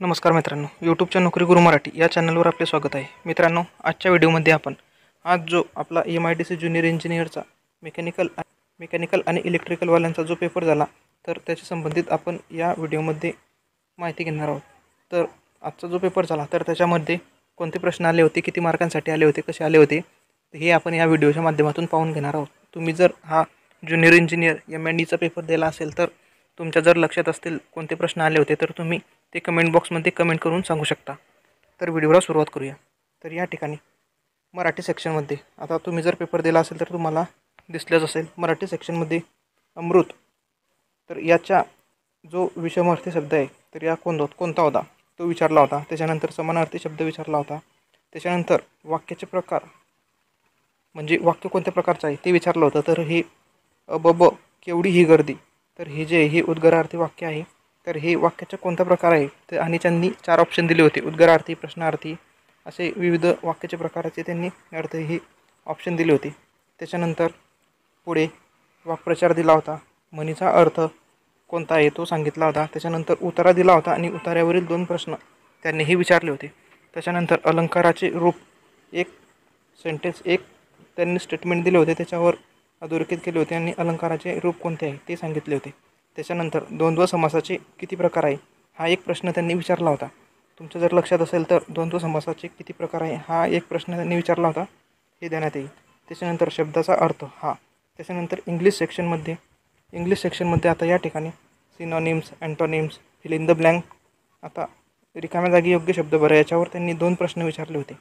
नमस्कार मित्रांनो, यूट्यूबच्या नोकरी गुरु मराठी या चॅनलवर आपले स्वागत आहे. मित्रांनो, आजच्या व्हिडिओमध्ये आपण आज जो आपला MIDC ज्युनियर इंजिनिअरचा मेकॅनिकल आणि इलेक्ट्रिकलवाल्यांचा जो पेपर झाला, तर त्याच्या संबंधित आपण या व्हिडिओमध्ये माहिती घेणार आहोत. तर आजचा जो पेपर झाला तर त्याच्यामध्ये कोणते प्रश्न आले होते, किती मार्कांसाठी आले होते, कसे आले होते, हे आपण या व्हिडिओच्या माध्यमातून पाहून घेणार आहोत. तुम्ही जर हा ज्युनियर इंजिनियर MIDचा पेपर दिला असेल तर तुमच्या जर लक्षात असतील कोणते प्रश्न आले होते तर तुम्ही ते कमेंट बॉक्समध्ये कमेंट करून सांगू शकता. तर व्हिडिओला सुरुवात करूया. तर या ठिकाणी मराठी सेक्शनमध्ये आता तुम्ही जर पेपर दिला असेल तर तुम्हाला दिसलेच असेल. मराठी सेक्शनमध्ये अमृत, तर याचा जो विषमार्थी शब्द आहे तर या कोणता होता तो विचारला होता. त्याच्यानंतर समानार्थी शब्द विचारला होता. त्याच्यानंतर वाक्याचे प्रकार म्हणजे वाक्य कोणत्या प्रकारचं आहे ते विचारलं होतं. तर हे अबब केवढी ही गर्दी, तर हे जे हे उद्गारार्थी वाक्य आहे. तर हे वाक्याचा कोणता प्रकार आहे तर आणि त्यांनी 4 ऑप्शन दिले होते. उद्गारार्थी, प्रश्नार्थी असे विविध वाक्याचे प्रकाराचे त्यांनी अर्थ हे ऑप्शन दिले होते. त्याच्यानंतर पुढे वाक्प्रचार दिला होता. म्हणीचा अर्थ कोणता आहे तो सांगितला होता. त्याच्यानंतर उतारा दिला होता आणि उतार्यावरील 2 प्रश्न त्यांनी हे विचारले होते. त्याच्यानंतर अलंकाराचे रूप, एक सेंटेन्स एक त्यांनी स्टेटमेंट दिले होते, त्याच्यावर अधोरेखित केले होते आणि अलंकाराचे रूप कोणते आहे ते सांगितले होते. त्याच्यानंतर द्वंद्व समासाचे किती प्रकार आहे हा एक प्रश्न त्यांनी विचारला होता. तुमच्या जर लक्षात असेल तर द्वंद्व समासाचे किती प्रकार आहे हा एक प्रश्न त्यांनी विचारला होता, हे देण्यात येईल. त्याच्यानंतर शब्दाचा अर्थ हा. त्याच्यानंतर इंग्लिश सेक्शनमध्ये आता या ठिकाणी synonyms, antonyms, fill in the blank. आता रिकाम्या जागी योग्य शब्द बरं याच्यावर त्यांनी 2 प्रश्न विचारले होते.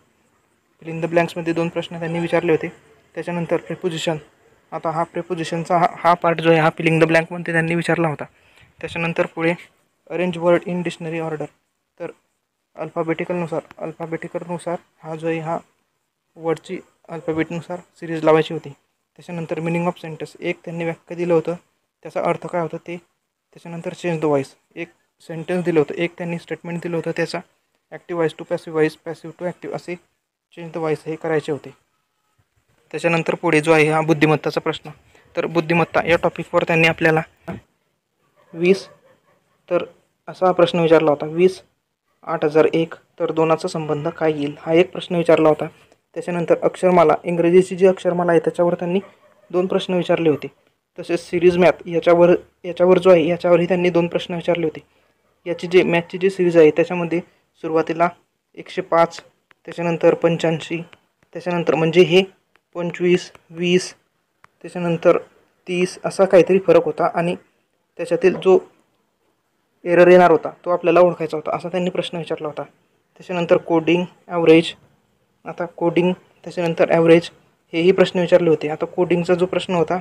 फिल इन द ब्लँक्समध्ये 2 प्रश्न त्यांनी विचारले होते. त्याच्यानंतर प्रिपोजिशन, आता हा प्रिपोजिशनचा हा पार्ट जो आहे हा फिल इन द ब्लँकमध्ये त्यांनी विचारला होता. त्याच्यानंतर पुढे arrange word in dictionary order, तर अल्फाबेटिकलनुसार हा जो आहे हा वर्डची अल्फाबेटनुसार सिरीज लावायची होती. त्याच्यानंतर मिनिंग ऑफ सेंटेन्स, एक त्यांनी वाक्य दिलं होतं त्याचा अर्थ काय होता ते. त्याच्यानंतर चेंज द व्हॉइस, एक सेंटेन्स दिलं होतं, एक त्यांनी स्टेटमेंट दिलं होतं त्याचा active voice to passive voice, passive to active असे चेंज द व्हॉइस हे करायचे होते. त्याच्यानंतर पुढे जो आहे हा बुद्धिमत्ताचा प्रश्न, तर बुद्धिमत्ता या टॉपिकवर त्यांनी आपल्याला 20, तर असा प्रश्न विचारला होता. 20, 8001 तर दोनाचा संबंध काय येईल हा एक प्रश्न विचारला होता. त्याच्यानंतर अक्षरमाला, इंग्रजीची जी अक्षरमाला आहे त्याच्यावर त्यांनी 2 प्रश्न विचारले होते. तसेच सिरीज मॅथ याच्यावर जो आहे याच्यावरही त्यांनी 2 प्रश्न विचारले होते. याची जे मॅथची जी सिरीज आहे त्याच्यामध्ये सुरुवातीला 105, त्याच्यानंतर 85, त्याच्यानंतर म्हणजे हे 25, 20, त्याच्यानंतर 30 असा काहीतरी फरक होता आणि त्याच्यातील जो एरर येणार होता तो आपल्याला ओळखायचा होता, असा त्यांनी प्रश्न विचारला होता. त्याच्यानंतर कोडिंग, ॲव्हरेज, आता कोडिंग त्याच्यानंतर ॲव्हरेज हेही प्रश्न विचारले होते. आता कोडिंगचा जो प्रश्न होता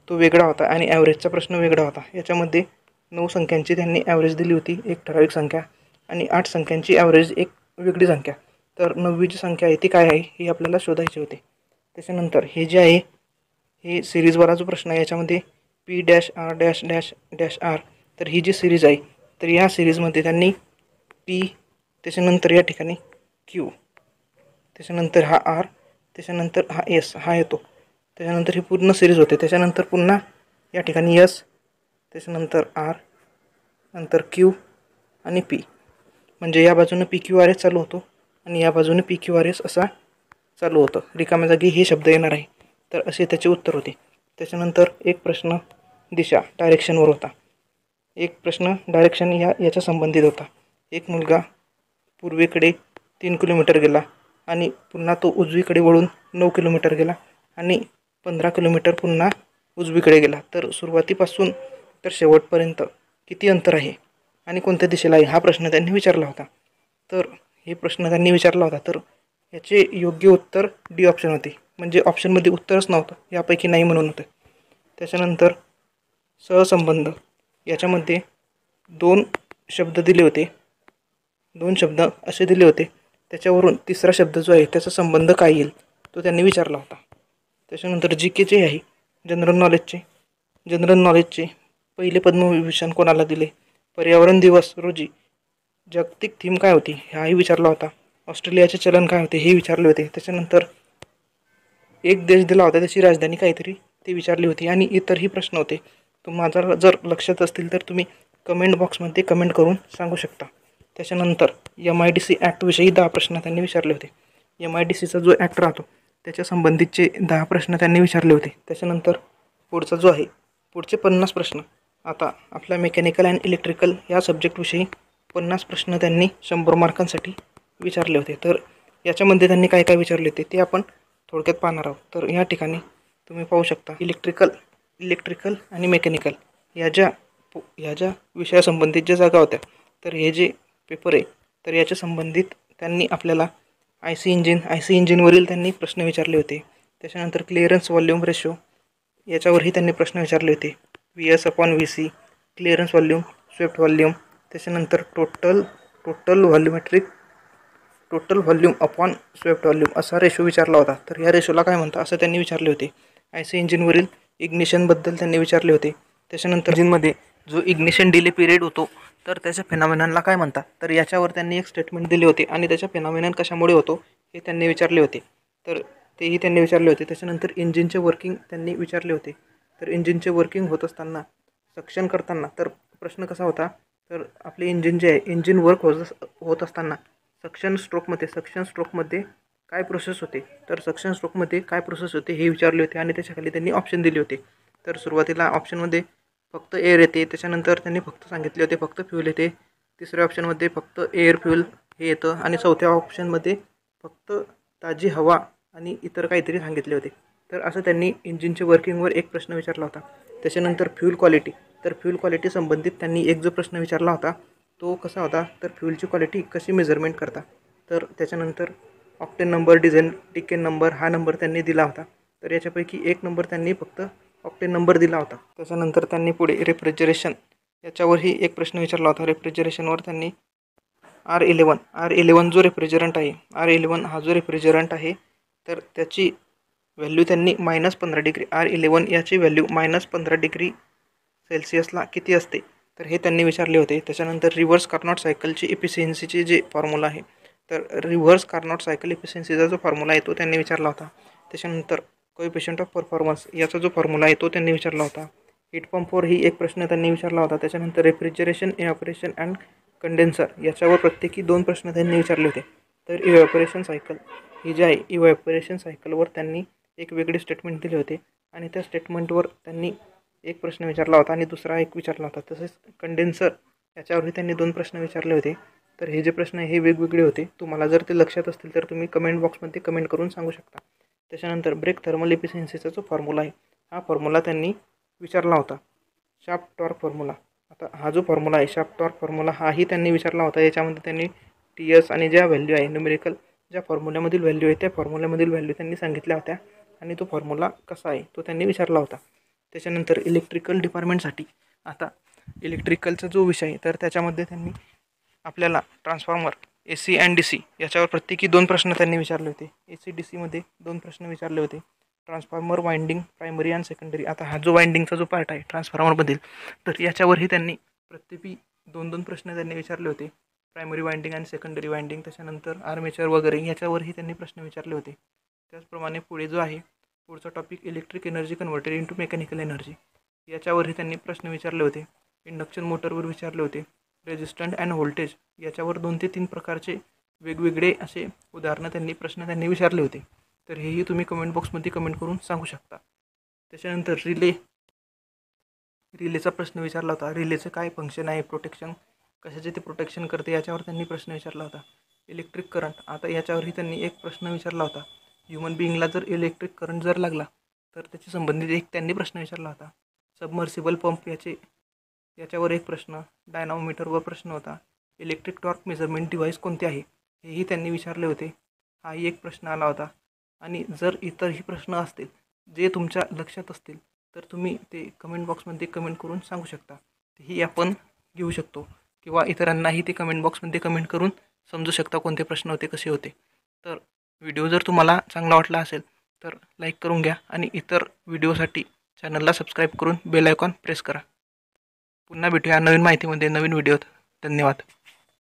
तो वेगळा होता आणि ॲव्हरेजचा प्रश्न वेगळा होता. याच्यामध्ये 9 संख्यांची त्यांनी ॲव्हरेज दिली होती, एक ठराविक संख्या, आणि 8 संख्यांची ॲव्हरेज एक वेगळी संख्या. तर 9वी जी संख्या आहे ती काय आहे ही आपल्याला शोधायची होती. त्याच्यानंतर हे जे आहे हे सिरीजवाला जो प्रश्न आहे याच्यामध्ये P-R-R, तर ही जी सिरीज आहे तर या सिरीजमध्ये त्यांनी P, त्याच्यानंतर या ठिकाणी Q, त्याच्यानंतर हा R, त्याच्यानंतर हा S हा येतो. त्याच्यानंतर ही पूर्ण सिरीज होते. त्याच्यानंतर पुन्हा या ठिकाणी S, त्याच्यानंतर R, नंतर Q आणि P, म्हणजे या बाजूने PQRS चालू होतो आणि या बाजूने PQRS असा चालू होतं. रिकाम्या जागी हे शब्द येणार आहे. तर असे त्याचे उत्तर होते. त्याच्यानंतर एक प्रश्न दिशा, डायरेक्शनवर होता. एक प्रश्न डायरेक्शन याच्या संबंधित होता. एक मुलगा पूर्वेकडे 3 किलोमीटर गेला आणि पुन्हा तो उजवीकडे वळून 9 किलोमीटर गेला आणि 15 किलोमीटर पुन्हा उजवीकडे गेला. तर सुरुवातीपासून तर शेवटपर्यंत किती अंतर आहे आणि कोणत्या दिशेला आहे हा प्रश्न त्यांनी विचारला होता. तर हे प्रश्न त्यांनी विचारला होता तर याचे योग्य उत्तर डी ऑप्शन होते, म्हणजे ऑप्शनमध्ये उत्तरच नव्हतं, यापैकी नाही म्हणून होतं. त्याच्यानंतर सहसंबंध, याच्यामध्ये 2 शब्द दिले होते, 2 शब्द असे दिले होते, त्याच्यावरून तिसरा शब्द जो आहे त्याचा संबंध काय येईल तो त्यांनी विचारला होता. त्याच्यानंतर GK जे आहे जनरल नॉलेजचे पहिले पद्मविभूषण कोणाला दिले, पर्यावरण दिवस रोजी जागतिक थीम काय होती हाही विचारला होता. ऑस्ट्रेलियाचे चलन काय होते हे विचारले होते. त्याच्यानंतर एक देश दिला होता त्याची राजधानी काहीतरी ते विचारली होती आणि इतरही प्रश्न होते. तुम्हाला जर लक्षात असतील तर तुम्ही कमेंट बॉक्समध्ये कमेंट करून सांगू शकता. त्याच्यानंतर MIDC ॲक्टविषयी 10 प्रश्न त्यांनी विचारले होते. MIDCचा जो ॲक्ट राहतो त्याच्या संबंधितचे 10 प्रश्न त्यांनी विचारले होते. त्याच्यानंतर पुढचा जो आहे पुढचे 50 प्रश्न आता आपल्या मेकॅनिकल अँड इलेक्ट्रिकल या सब्जेक्टविषयी 50 प्रश्न त्यांनी 100 मार्कांसाठी विचारले होते. तर याच्यामध्ये त्यांनी काय काय विचारले होते ते आपण थोडक्यात पाहणार आहोत. तर या ठिकाणी तुम्ही पाहू शकता इलेक्ट्रिकल आणि मेकॅनिकल या ज्या विषयासंबंधित ज्या जागा होत्या तर हे जे पेपर आहे तर याच्या संबंधित त्यांनी आपल्याला IC इंजिनवरील त्यांनी प्रश्न विचारले होते. त्याच्यानंतर क्लिअरन्स व्हॉल्यूम रेशो याच्यावरही त्यांनी प्रश्न विचारले होते. VS/VC, clearance volume, swept volume, त्याच्यानंतर total volume upon swept volume असा रेशो विचारला होता. तर या रेशोला काय म्हणतात असं त्यांनी विचारले होते. IC इंजिनवरील इग्निशनबद्दल त्यांनी विचारले होते. त्याच्यानंतर इंजिनमध्ये जो इग्निशन डिले पिरियड होतो तर त्याच्या फेनॉमेननला काय म्हणतात तर याच्यावर त्यांनी एक स्टेटमेंट दिले होते आणि त्याच्या फेनॉमेनन कशामुळे होतो हे त्यांनी विचारले होते. तर तेही त्यांनी विचारले होते. त्याच्यानंतर इंजिनचे वर्किंग त्यांनी विचारले होते. तर इंजिनचे वर्किंग होत असताना सक्शन करताना तर प्रश्न कसा होता तर आपले इंजिन जे आहे इंजिन वर्क होत असताना सक्शन स्ट्रोकमध्ये काय प्रोसेस होते तर सक्शन स्ट्रोकमध्ये काय प्रोसेस होते हे विचारले होते आणि त्याच्याखाली त्यांनी ऑप्शन दिले होते. तर सुरुवातीला ऑप्शनमध्ये फक्त एअर येते, त्याच्यानंतर त्यांनी फक्त सांगितले होते फक्त फ्यूल येते, तिसऱ्या ऑप्शनमध्ये फक्त एअर फ्यूल हे येतं आणि चौथ्या ऑप्शनमध्ये फक्त ताजी हवा आणि इतर काहीतरी सांगितले होते. तर असं त्यांनी इंजिनच्या वर्किंगवर एक प्रश्न विचारला होता. त्याच्यानंतर फ्यूल क्वालिटी तर फ्यूल क्वालिटी संबंधित त्यांनी एक जो प्रश्न विचारला होता तो कसा होता तर फ्यूलची क्वालिटी कशी मेजरमेंट करता. तर त्याच्यानंतर ऑक्टेन नंबर, डिकेन नंबर हा नंबर त्यांनी दिला होता. तर याच्यापैकी एक नंबर त्यांनी फक्त ऑक्टेन नंबर दिला होता. त्याच्यानंतर त्यांनी पुढे रेफ्रिजरेशन याच्यावरही एक प्रश्न विचारला होता. रेफ्रिजरेशनवर त्यांनी R11 जो रेफ्रिजरंट आहे R11 हा जो रेफ्रिजरंट आहे तर त्याची व्हॅल्यू त्यांनी -15 डिग्री R11 याची व्हॅल्यू -15 डिग्री सेल्सिअसला किती असते तर हे त्यांनी विचारले होते. त्याच्यानंतर रिव्हर्स कार्नोट सायकलची इफिशियन्सीची जे फॉर्म्युला आहे तर रिव्हर्स कार्नोट सायकल इफिशियन्सीचा जो फॉर्म्युला आहे तो त्यांनी विचारला होता. त्याच्यानंतर कोएफिशियंट ऑफ परफॉर्मन्स याचा जो फॉर्म्युला आहे तो त्यांनी विचारला होता. हीट पंपवर ही एक प्रश्न त्यांनी विचारला होता. त्याच्यानंतर रेफ्रिजरेशन, इव्हॅपोरेशन अँड कंडेन्सर याच्यावर प्रत्येकी 2 प्रश्न त्यांनी विचारले होते. तर इव्हॅपोरेशन सायकल ही जी आहे इव्हॅपोरेशन सायकलवर त्यांनी एक वेगळे स्टेटमेंट दिले होते आणि त्या स्टेटमेंटवर त्यांनी एक प्रश्न विचारला होता आणि दुसरा एक विचारला होता. तसेच कंडेन्सर याच्यावरही त्यांनी 2 प्रश्न विचारले होते. तर हे जे प्रश्न आहे हे वेगवेगळे होते. तुम्हाला जर ते लक्षात असतील तर तुम्ही कमेंट बॉक्समध्ये कमेंट करून सांगू शकता. त्याच्यानंतर ब्रेक थर्मल इफिशियन्सीचा जो फॉर्म्युला आहे हा फॉर्म्युला त्यांनी विचारला होता. शाफ्ट टॉर्क फॉर्म्युला आता हा जो फॉर्म्युला आहे शाफ्ट टॉर्क फॉर्म्युला हाही त्यांनी विचारला होता. याच्यामध्ये त्यांनी TS आणि ज्या व्हॅल्यू आहे न्यूमेरिकल ज्या फॉर्म्युल्यामधील व्हॅल्यू आहे त्या फॉर्म्युल्यामधील व्हॅल्यू त्यांनी सांगितल्या होत्या आणि तो फॉर्म्युला कसा आहे तो त्यांनी विचारला होता. त्याच्यानंतर इलेक्ट्रिकल डिपार्टमेंटसाठी आता इलेक्ट्रिकलचा जो विषय आहे तर त्याच्यामध्ये त्यांनी आपल्याला ट्रान्सफॉर्मर AC अँड DC याच्यावर प्रत्येकी 2 प्रश्न त्यांनी विचारले होते. AC DC मध्ये 2 प्रश्न विचारले होते. Transformer winding primary and secondary आता हा जो वाइंडिंगचा जो पार्ट आहे ट्रान्सफॉर्मरमधील तर याच्यावरही त्यांनी प्रत्येकी 2 प्रश्न त्यांनी विचारले होते. Primary winding and secondary winding त्याच्यानंतर आर्मेचर वगैरे याच्यावरही त्यांनी प्रश्न विचारले होते. त्याचप्रमाणे पुढे जो आहे पुढचा topic electric energy converted into mechanical energy याच्यावरही त्यांनी प्रश्न विचारले होते. इंडक्शन मोटरवर विचारले होते. रेजिस्टंट अँड व्होल्टेज याच्यावर 2 ते 3 प्रकारचे वेगवेगळे असे उदाहरणं प्रश्न त्यांनी विचारले होते. तर हेही तुम्ही कमेंट बॉक्समध्ये कमेंट करून सांगू शकता. त्याच्यानंतर रिलेचा प्रश्न विचारला होता. रिलेचं काय फंक्शन आहे, प्रोटेक्शन कशाचे ते प्रोटेक्शन करते याच्यावर त्यांनी प्रश्न विचारला होता. इलेक्ट्रिक करंट आता याच्यावरही त्यांनी एक प्रश्न विचारला होता. ह्युमन बिईंगला जर इलेक्ट्रिक करंट जर लागला तर त्याची संबंधित एक त्यांनी प्रश्न विचारला होता. सबमर्सिबल पंप याच्यावर एक प्रश्न, डायनामोमीटरवर प्रश्न होता. इलेक्ट्रिक टॉर्क मेजरमेंट डिव्हाइस कोणते आहे हेही त्यांनी विचारले होते. हाही एक प्रश्न आला होता. आणि जर इतरही प्रश्न असतील जे तुमच्या लक्षात असतील तर तुम्ही ते कमेंट बॉक्समध्ये कमेंट करून सांगू शकता. तेही आपण घेऊ शकतो किंवा इतरांनाही ते कमेंट बॉक्समध्ये कमेंट करून समजू शकता कोणते प्रश्न होते, कसे होते. तर व्हिडिओ जर तुम्हाला चांगला वाटला असेल तर लाईक करून घ्या आणि इतर व्हिडिओसाठी चॅनलला सबस्क्राईब करून बेल आयकॉन प्रेस करा. पुन्हा भेटूया नवीन माहितीमध्ये, नवीन व्हिडिओत. धन्यवाद.